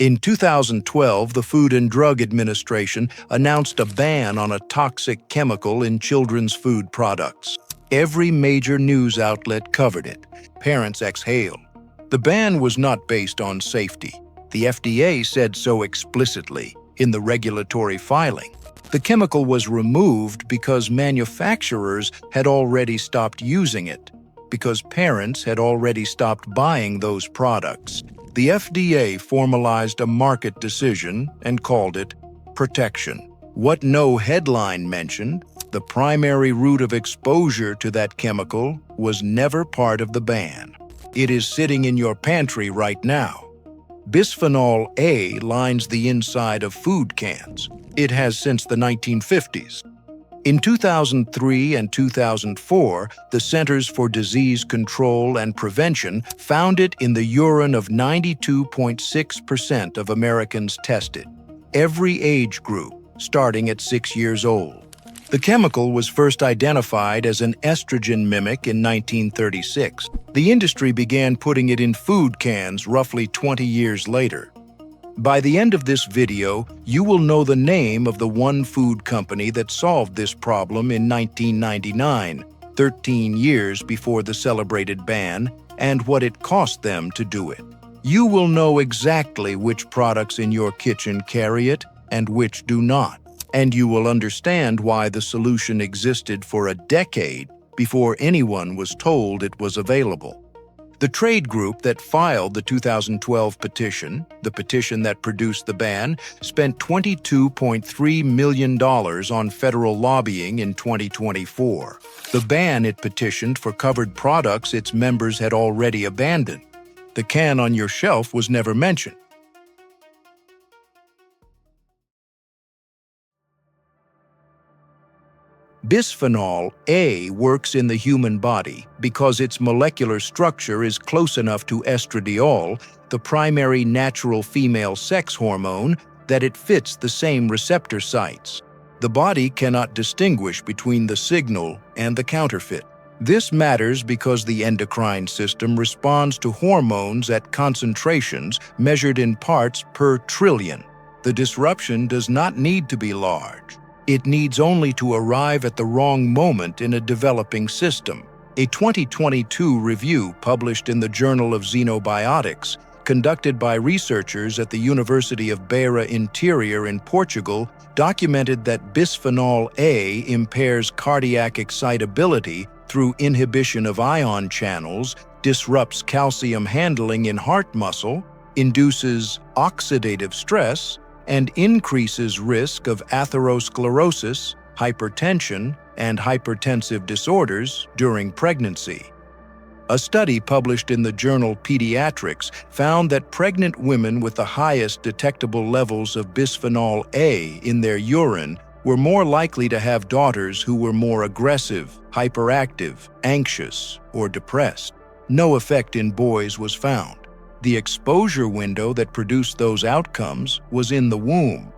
In 2012, the Food and Drug Administration announced a ban on a toxic chemical in children's food products. Every major news outlet covered it. Parents exhaled. The ban was not based on safety. The FDA said so explicitly in the regulatory filing. The chemical was removed because manufacturers had already stopped using it, because parents had already stopped buying those products. The FDA formalized a market decision and called it protection. What no headline mentioned, the primary route of exposure to that chemical was never part of the ban. It is sitting in your pantry right now. Bisphenol A lines the inside of food cans. It has since the 1950s. In 2003 and 2004, the Centers for Disease Control and Prevention found it in the urine of 92.6% of Americans tested, every age group, starting at 6 years old. The chemical was first identified as an estrogen mimic in 1936. The industry began putting it in food cans roughly 20 years later. By the end of this video, you will know the name of the one food company that solved this problem in 1999, 13 years before the celebrated ban, and what it cost them to do it. You will know exactly which products in your kitchen carry it and which do not. And you will understand why the solution existed for a decade before anyone was told it was available. The trade group that filed the 2012 petition, the petition that produced the ban, spent $22.3 million on federal lobbying in 2024. The ban it petitioned for covered products its members had already abandoned. The can on your shelf was never mentioned. Bisphenol A works in the human body because its molecular structure is close enough to estradiol, the primary natural female sex hormone, that it fits the same receptor sites. The body cannot distinguish between the signal and the counterfeit. This matters because the endocrine system responds to hormones at concentrations measured in parts per trillion. The disruption does not need to be large. It needs only to arrive at the wrong moment in a developing system. A 2022 review published in the Journal of Xenobiotics, conducted by researchers at the University of Beira Interior in Portugal, documented that bisphenol A impairs cardiac excitability through inhibition of ion channels, disrupts calcium handling in heart muscle, induces oxidative stress, and increases risk of atherosclerosis, hypertension, and hypertensive disorders during pregnancy. A study published in the journal Pediatrics found that pregnant women with the highest detectable levels of bisphenol A in their urine were more likely to have daughters who were more aggressive, hyperactive, anxious, or depressed. No effect in boys was found. The exposure window that produced those outcomes was in the womb.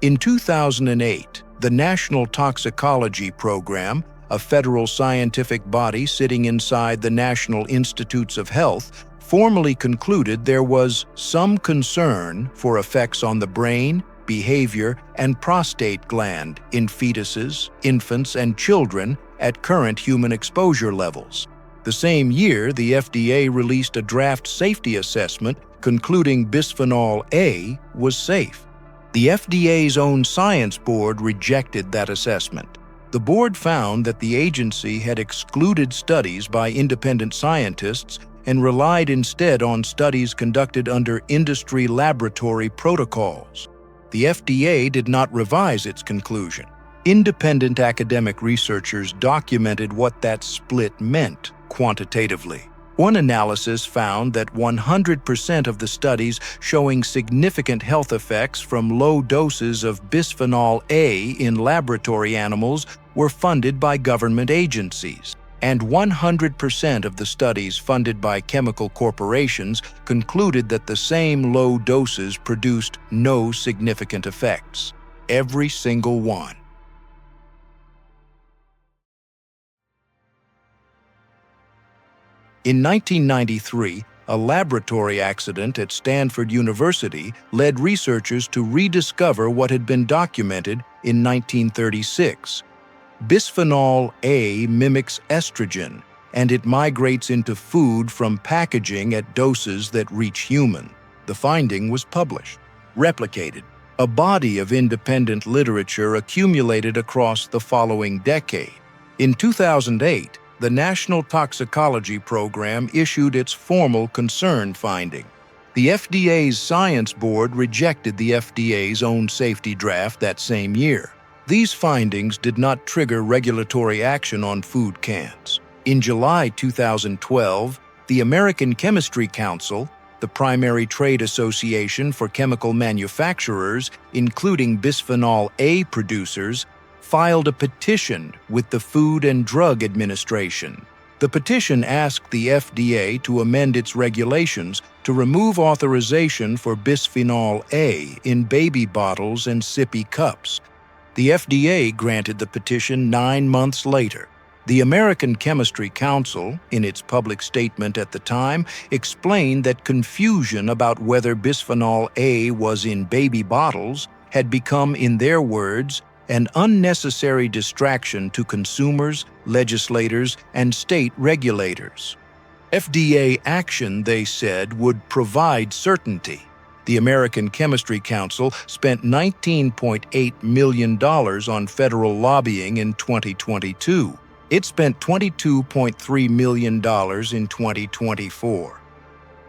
In 2008, the National Toxicology Program, a federal scientific body sitting inside the National Institutes of Health, formally concluded there was some concern for effects on the brain, behavior, and prostate gland in fetuses, infants, and children at current human exposure levels. The same year, the FDA released a draft safety assessment concluding bisphenol A was safe. The FDA's own science board rejected that assessment. The board found that the agency had excluded studies by independent scientists and relied instead on studies conducted under industry laboratory protocols. The FDA did not revise its conclusion. Independent academic researchers documented what that split meant quantitatively. One analysis found that 100% of the studies showing significant health effects from low doses of bisphenol A in laboratory animals were funded by government agencies, and 100% of the studies funded by chemical corporations concluded that the same low doses produced no significant effects. Every single one. In 1993, A laboratory accident at Stanford University led researchers to rediscover what had been documented in 1936. Bisphenol A mimics estrogen, and it migrates into food from packaging at doses that reach human. The finding was published, replicated. A body of independent literature accumulated across the following decade. In 2008, the National Toxicology Program issued its formal concern finding. The FDA's Science Board rejected the FDA's own safety draft that same year. These findings did not trigger regulatory action on food cans. In July 2012, the American Chemistry Council, the primary trade association for chemical manufacturers, including bisphenol A producers, filed a petition with the Food and Drug Administration. The petition asked the FDA to amend its regulations to remove authorization for bisphenol A in baby bottles and sippy cups. The FDA granted the petition 9 months later. The American Chemistry Council, in its public statement at the time, explained that confusion about whether bisphenol A was in baby bottles had become, in their words, an unnecessary distraction to consumers, legislators, and state regulators. FDA action, they said, would provide certainty. The American Chemistry Council spent $19.8 million on federal lobbying in 2022. It spent $22.3 million in 2024.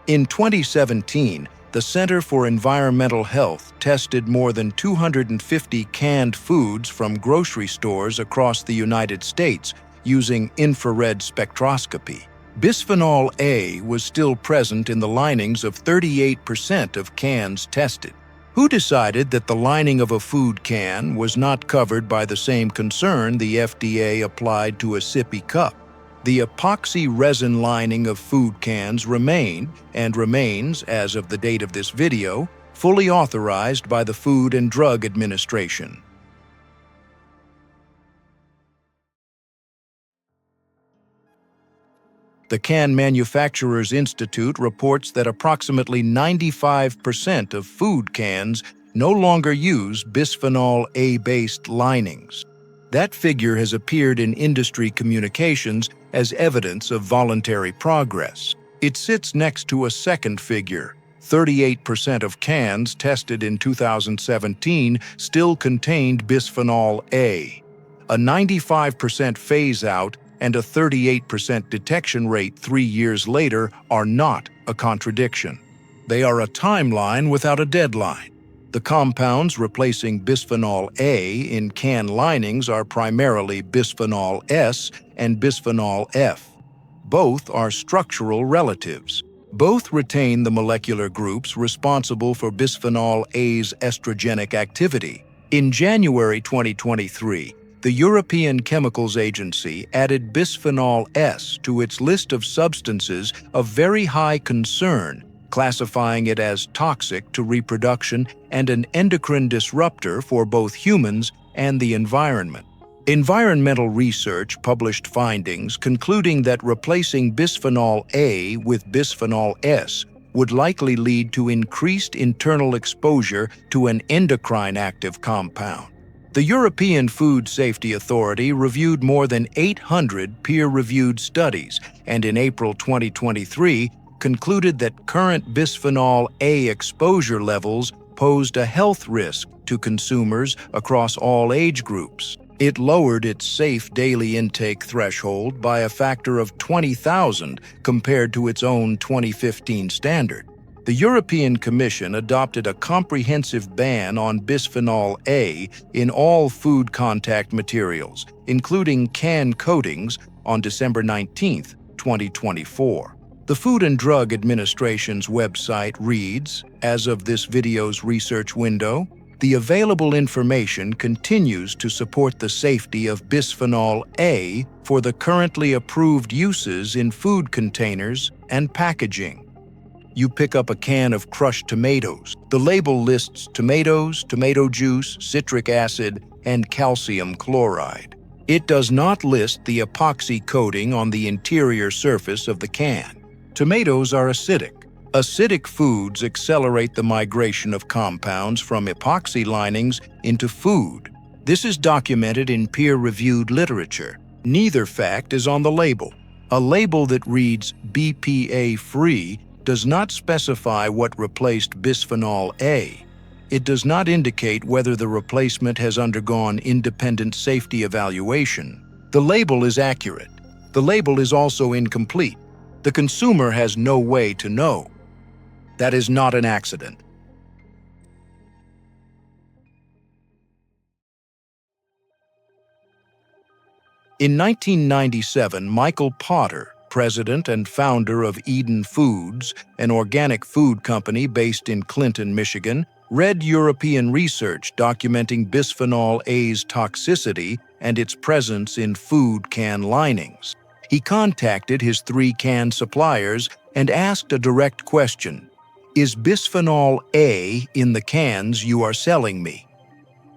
In 2017, the Center for Environmental Health tested more than 250 canned foods from grocery stores across the United States using infrared spectroscopy. Bisphenol A was still present in the linings of 38% of cans tested. Who decided that the lining of a food can was not covered by the same concern the FDA applied to a sippy cup? The epoxy resin lining of food cans remained, and remains, as of the date of this video, fully authorized by the Food and Drug Administration. The Can Manufacturers Institute reports that approximately 95% of food cans no longer use bisphenol A-based linings. That figure has appeared in industry communications as evidence of voluntary progress. It sits next to a second figure. 38% of cans tested in 2017 still contained bisphenol A. A 95% phase-out and a 38% detection rate 3 years later are not a contradiction. They are a timeline without a deadline. The compounds replacing bisphenol A in can linings are primarily bisphenol S and bisphenol F. Both are structural relatives. Both retain the molecular groups responsible for bisphenol A's estrogenic activity. In January 2023, the European Chemicals Agency added bisphenol S to its list of substances of very high concern, classifying it as toxic to reproduction and an endocrine disruptor for both humans and the environment. Environmental research published findings concluding that replacing bisphenol A with bisphenol S would likely lead to increased internal exposure to an endocrine active compound. The European Food Safety Authority reviewed more than 800 peer-reviewed studies and in April 2023 concluded that current bisphenol A exposure levels posed a health risk to consumers across all age groups. It lowered its safe daily intake threshold by a factor of 20,000 compared to its own 2015 standard. The European Commission adopted a comprehensive ban on bisphenol A in all food contact materials, including can coatings, on December 19, 2024. The Food and Drug Administration's website reads, as of this video's research window, the available information continues to support the safety of bisphenol A for the currently approved uses in food containers and packaging. You pick up a can of crushed tomatoes. The label lists tomatoes, tomato juice, citric acid, and calcium chloride. It does not list the epoxy coating on the interior surface of the can. Tomatoes are acidic. Acidic foods accelerate the migration of compounds from epoxy linings into food. This is documented in peer-reviewed literature. Neither fact is on the label. A label that reads BPA-free does not specify what replaced bisphenol A. It does not indicate whether the replacement has undergone independent safety evaluation. The label is accurate. The label is also incomplete. The consumer has no way to know. That is not an accident. In 1997, Michael Potter, president and founder of Eden Foods, an organic food company based in Clinton, Michigan, read European research documenting bisphenol A's toxicity and its presence in food can linings. He contacted his 3 can suppliers and asked a direct question: "Is bisphenol A in the cans you are selling me?"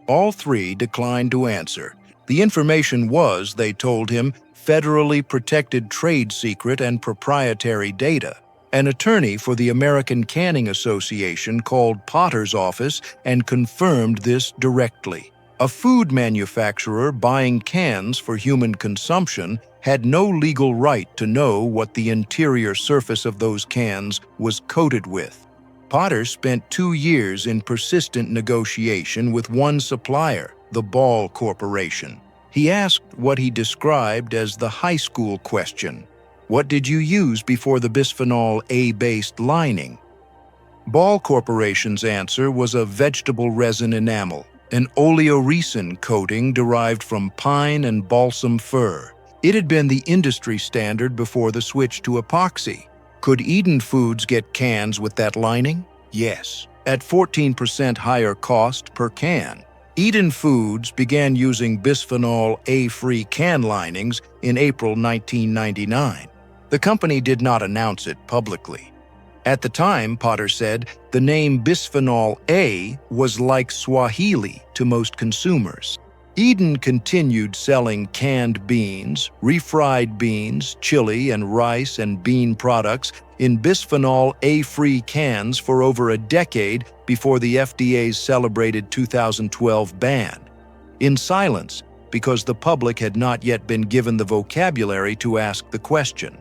All 3 declined to answer. The information was, they told him, federally protected trade secret and proprietary data. An attorney for the American Canning Association called Potter's office and confirmed this directly. A food manufacturer buying cans for human consumption had no legal right to know what the interior surface of those cans was coated with. Potter spent 2 years in persistent negotiation with one supplier, the Ball Corporation. He asked what he described as the high school question: "What did you use before the bisphenol A-based lining?" Ball Corporation's answer was a vegetable resin enamel, an oleoresin coating derived from pine and balsam fir. It had been the industry standard before the switch to epoxy. Could Eden Foods get cans with that lining? Yes, at 14% higher cost per can. Eden Foods began using bisphenol A-free can linings in April 1999. The company did not announce it publicly. At the time, Potter said, the name bisphenol A was like Swahili to most consumers. Eden continued selling canned beans, refried beans, chili and rice and bean products in bisphenol A-free cans for over a decade before the FDA's celebrated 2012 ban. In silence, because the public had not yet been given the vocabulary to ask the question.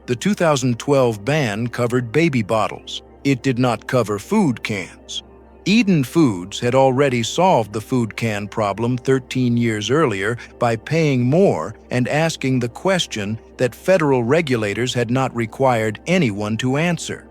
The 2012 ban covered baby bottles. It did not cover food cans. Eden Foods had already solved the food can problem 13 years earlier by paying more and asking the question that federal regulators had not required anyone to answer.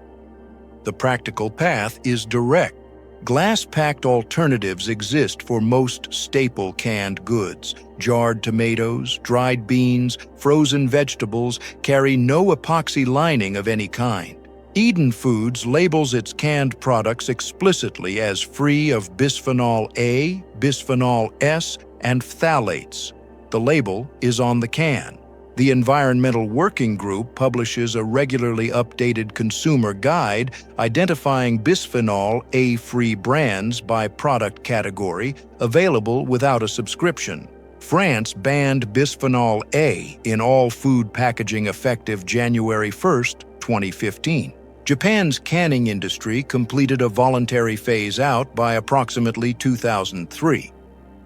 The practical path is direct. Glass-packed alternatives exist for most staple canned goods. Jarred tomatoes, dried beans, frozen vegetables carry no epoxy lining of any kind. Eden Foods labels its canned products explicitly as free of bisphenol A, bisphenol S, and phthalates. The label is on the can. The Environmental Working Group publishes a regularly updated consumer guide identifying bisphenol A-free brands by product category, available without a subscription. France banned bisphenol A in all food packaging effective January 1, 2015. Japan's canning industry completed a voluntary phase-out by approximately 2003.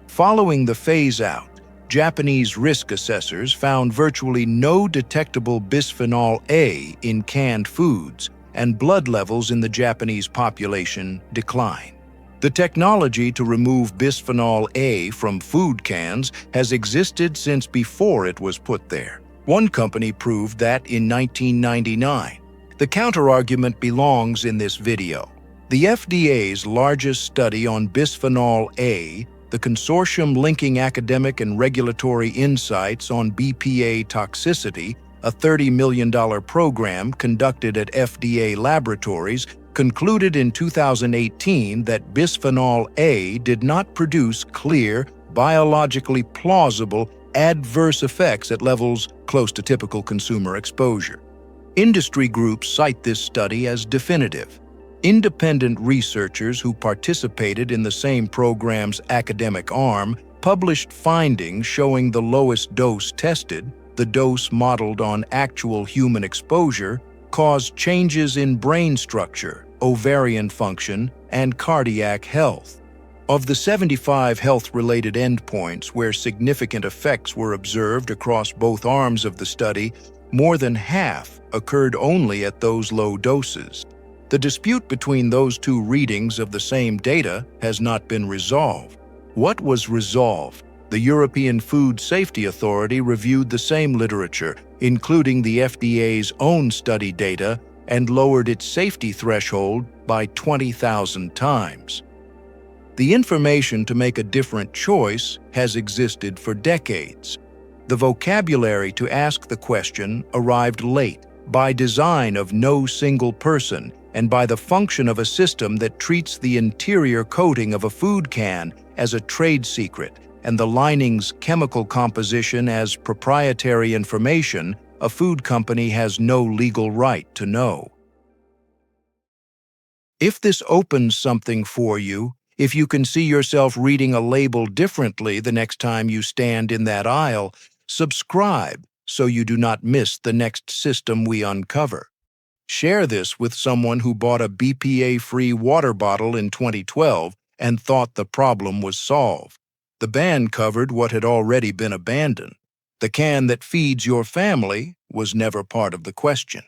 Following the phase-out, Japanese risk assessors found virtually no detectable bisphenol A in canned foods, and blood levels in the Japanese population declined. The technology to remove bisphenol A from food cans has existed since before it was put there. One company proved that in 1999. The counterargument belongs in this video. The FDA's largest study on bisphenol A, the consortium linking academic and regulatory insights on BPA toxicity, a $30 million program conducted at FDA laboratories, concluded in 2018 that bisphenol A did not produce clear, biologically plausible adverse effects at levels close to typical consumer exposure. Industry groups cite this study as definitive. Independent researchers who participated in the same program's academic arm published findings showing the lowest dose tested, the dose modeled on actual human exposure, caused changes in brain structure, ovarian function, and cardiac health. Of the 75 health-related endpoints where significant effects were observed across both arms of the study, more than half occurred only at those low doses. The dispute between those two readings of the same data has not been resolved. What was resolved? The European Food Safety Authority reviewed the same literature, including the FDA's own study data, and lowered its safety threshold by 20,000 times. The information to make a different choice has existed for decades. The vocabulary to ask the question arrived late, by design of no single person, and by the function of a system that treats the interior coating of a food can as a trade secret, and the lining's chemical composition as proprietary information a food company has no legal right to know. If this opens something for you, if you can see yourself reading a label differently the next time you stand in that aisle, subscribe so you do not miss the next system we uncover. Share this with someone who bought a BPA-free water bottle in 2012 and thought the problem was solved. The ban covered what had already been abandoned. The can that feeds your family was never part of the question.